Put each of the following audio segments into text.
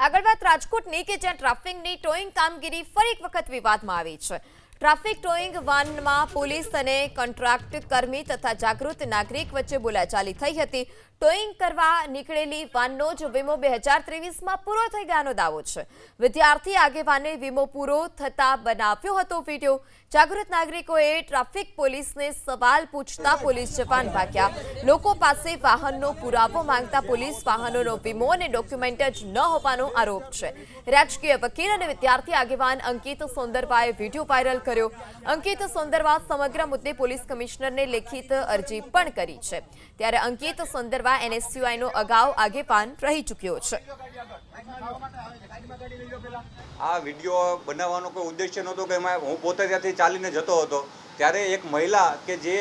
આગળ વાત રાજકોટની કે જ્યાં ટ્રાફિકની ટોઈંગ કામગીરી ફરી એક વખત વિવાદમાં આવી છે। ટ્રાફિક ટોઈંગ વાનમાં પોલીસ અને કોન્ટ્રાક્ટ કર્મી તથા જાગૃત નાગરિક વચ્ચે બોલાચાલી થઈ હતી। ટોઈંગ કરવા નીકળેલી વાનનો જ વીમો 2023માં પૂરો થઈ ગયાનો દાવો છે। વિદ્યાર્થી આગેવાને વીમો પૂરો થતા બનાવ્યો હતો વિડીયો। જાગૃત નાગરિકોએ ટ્રાફિક પોલીસને સવાલ પૂછતા પોલીસ જવાન ભાગ્યા। લોકો પાસે વાહનનો પુરાવો માંગતા પોલીસ વાહનોનો વીમો અને ડોક્યુમેન્ટ જ ન હોવાનો આરોપ છે। રાજકીય વકીલ અને વિદ્યાર્થી આગેવાન અંકિત સોંદરવાએ વિડીયો વાયરલ કર્યો। અંકિત સોંદરવા સમગ્ર મુદ્દે પોલીસ કમિશનરને લેખિત અરજી પણ કરી છે। ત્યારે અંકિત સોંદરવા NSUIનો અગાઉ આગેવાન રહી ચૂક્યો છે। આ વિડીયો બનાવવાનો કોઈ ઉદ્દેશ્ય નહોતો કે હું પોતે ત્યાંથી ચાલીને જતો હતો ત્યારે એક મહિલા કે જે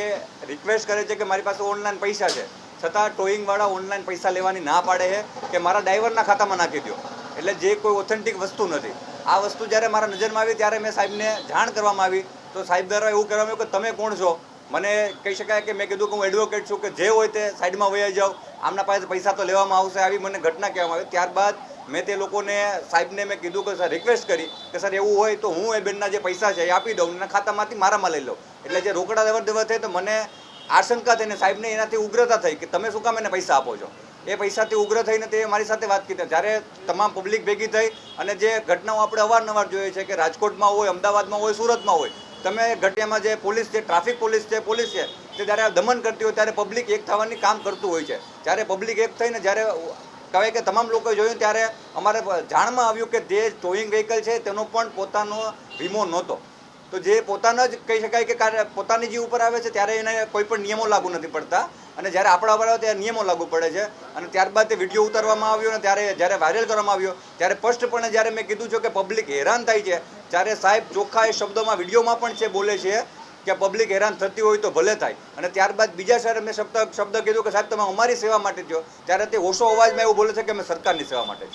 રિક્વેસ્ટ કરે છે કે મારી પાસે ઓનલાઈન પૈસા છે છતાં ટોઈંગવાળા ઓનલાઈન પૈસા લેવાની ના પાડે છે કે મારા ડ્રાઈવરના ખાતામાં નાખી દો, એટલે જે કોઈ ઓથેન્ટિક વસ્તુ નથી। આ વસ્તુ જ્યારે મારા નજરમાં આવી ત્યારે મેં સાહેબને જાણ કરવામાં આવી તો સાહેબ દ્વારા એવું કહેવામાં આવ્યું કે તમે કોણ છો। મને કહી શકાય કે મેં કીધું કે હું એડવોકેટ છું, કે જે હોય તે સાઈડમાં વહી જાઓ, આમના પાસે પૈસા તો લેવામાં આવશે, આવી મને ઘટના કહેવામાં આવી। ત્યારબાદ મેં તે લોકોને સાહેબને મેં કીધું કે સર રિક્વેસ્ટ કરી કે સર એવું હોય તો હું એ બેનના જે પૈસા છે એ આપી દઉં અને ખાતામાંથી મારામાં લઈ લઉં। એટલે જે રોકડા દેવર થઈ તો મને આશંકા થઈને સાહેબને એનાથી ઉગ્રતા થઈ કે તમે શું કામ એને પૈસા આપો છો। એ પૈસાથી ઉગ્ર થઈને તે મારી સાથે વાત કરી। જ્યારે તમામ પબ્લિક ભેગી થઈ અને જે ઘટનાઓ આપણે અવારનવાર જોઈએ છે કે રાજકોટમાં હોય, અમદાવાદમાં હોય, સુરતમાં હોય, તમે ઘટનામાં જે પોલીસ છે, ટ્રાફિક પોલીસ છે તે જ્યારે દમન કરતી હોય ત્યારે પબ્લિક એક થવાની કામ કરતું હોય છે। જ્યારે પબ્લિક એક થઈને જ્યારે કહેવાય કે તમામ લોકોએ જોયું ત્યારે અમારે જાણમાં આવ્યું કે જે ટોઈંગ વ્હીકલ છે તેનો પણ પોતાનો વીમો નહોતો। તો જે પોતાના જ કહી શકાય કે પોતાની જે ઉપર આવે છે ત્યારે એને કોઈ પણ નિયમો લાગુ નથી પડતા અને જ્યારે આપણા પર આવે ત્યારે નિયમો લાગુ પડે છે। અને ત્યારબાદ તે વિડીયો ઉતારવામાં આવ્યો અને જ્યારે વાયરલ કરવામાં આવ્યો ત્યારે સ્પષ્ટપણે જ્યારે મેં કીધું છે કે પબ્લિક હેરાન થાય છે ત્યારે સાહેબ ચોખ્ખા એ શબ્દોમાં વિડીયોમાં પણ છે બોલે છે કે પબ્લિક હેરાન થતી હોય તો ભલે થાય। અને ત્યારબાદ બીજા સાહેબ મેં શબ્દ કીધું કે સાહેબ તમે અમારી સેવા માટે છો, ત્યારે તે ઓછો અવાજમાં એવું બોલે છે કે અમે સરકારની સેવા માટે છીએ।